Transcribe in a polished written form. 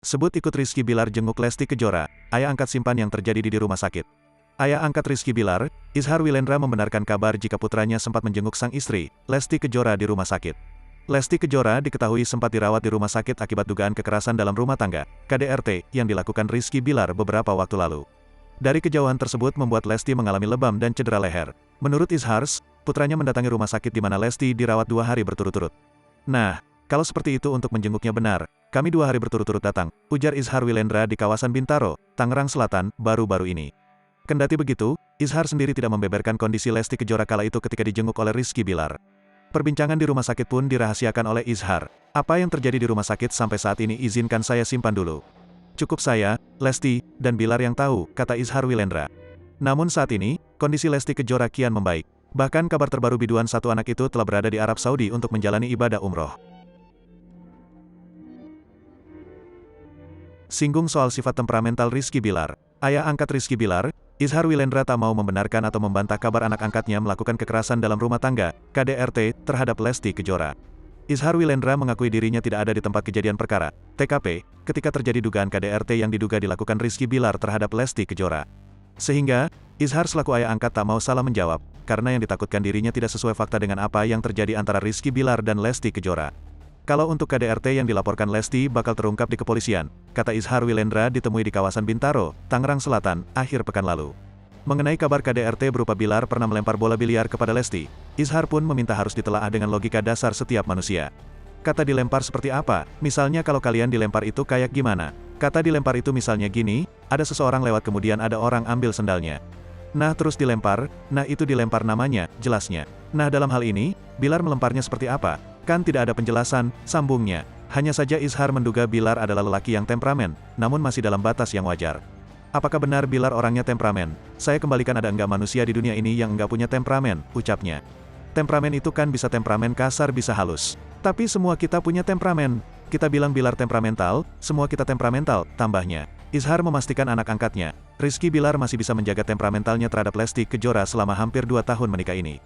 Sebut ikut Rizky Bilar jenguk Lesti Kejora, ayah angkat simpan yang terjadi di rumah sakit. Ayah angkat Rizky Bilar, Izhar Wilendra membenarkan kabar jika putranya sempat menjenguk sang istri, Lesti Kejora di rumah sakit. Lesti Kejora diketahui sempat dirawat di rumah sakit akibat dugaan kekerasan dalam rumah tangga, KDRT, yang dilakukan Rizky Bilar beberapa waktu lalu. Dari kejauhan tersebut membuat Lesti mengalami lebam dan cedera leher. Menurut Izhar, putranya mendatangi rumah sakit di mana Lesti dirawat 2 hari berturut-turut. Nah, kalau seperti itu untuk menjenguknya benar, kami 2 hari berturut-turut datang, ujar Izhar Wilendra di kawasan Bintaro, Tangerang Selatan, baru-baru ini. Kendati begitu, Izhar sendiri tidak membeberkan kondisi Lesti Kejora kala itu ketika dijenguk oleh Rizky Bilar. Perbincangan di rumah sakit pun dirahasiakan oleh Izhar. Apa yang terjadi di rumah sakit sampai saat ini izinkan saya simpan dulu. Cukup saya, Lesti, dan Bilar yang tahu, kata Izhar Wilendra. Namun saat ini, kondisi Lesti Kejora kian membaik. Bahkan kabar terbaru biduan satu anak itu telah berada di Arab Saudi untuk menjalani ibadah umroh. Singgung soal sifat temperamental Rizky Bilar. Ayah angkat Rizky Bilar, Izhar Wilendra tak mau membenarkan atau membantah kabar anak angkatnya melakukan kekerasan dalam rumah tangga, KDRT, terhadap Lesti Kejora. Izhar Wilendra mengakui dirinya tidak ada di tempat kejadian perkara, TKP, ketika terjadi dugaan KDRT yang diduga dilakukan Rizky Bilar terhadap Lesti Kejora. Sehingga, Izhar selaku ayah angkat tak mau salah menjawab, karena yang ditakutkan dirinya tidak sesuai fakta dengan apa yang terjadi antara Rizky Bilar dan Lesti Kejora. Kalau untuk KDRT yang dilaporkan Lesti bakal terungkap di kepolisian, kata Izhar Wilendra ditemui di kawasan Bintaro, Tangerang Selatan, akhir pekan lalu. Mengenai kabar KDRT berupa Bilar pernah melempar bola biliar kepada Lesti, Izhar pun meminta harus ditelaah dengan logika dasar setiap manusia. Kata dilempar seperti apa, misalnya kalau kalian dilempar itu kayak gimana? Kata dilempar itu misalnya gini, ada seseorang lewat kemudian ada orang ambil sendalnya. Nah terus dilempar, nah itu dilempar namanya, jelasnya. Nah dalam hal ini, Bilar melemparnya seperti apa? Kan tidak ada penjelasan, sambungnya. Hanya saja Izhar menduga Bilar adalah lelaki yang temperamen, namun masih dalam batas yang wajar. Apakah benar Bilar orangnya temperamen? Saya kembalikan ada enggak manusia di dunia ini yang enggak punya temperamen, ucapnya. Temperamen itu kan bisa temperamen kasar bisa halus. Tapi semua kita punya temperamen. Kita bilang Bilar temperamental, semua kita temperamental, tambahnya. Izhar memastikan anak angkatnya, Rizky Bilar masih bisa menjaga temperamentalnya terhadap Lesti Kejora selama hampir 2 tahun menikah ini.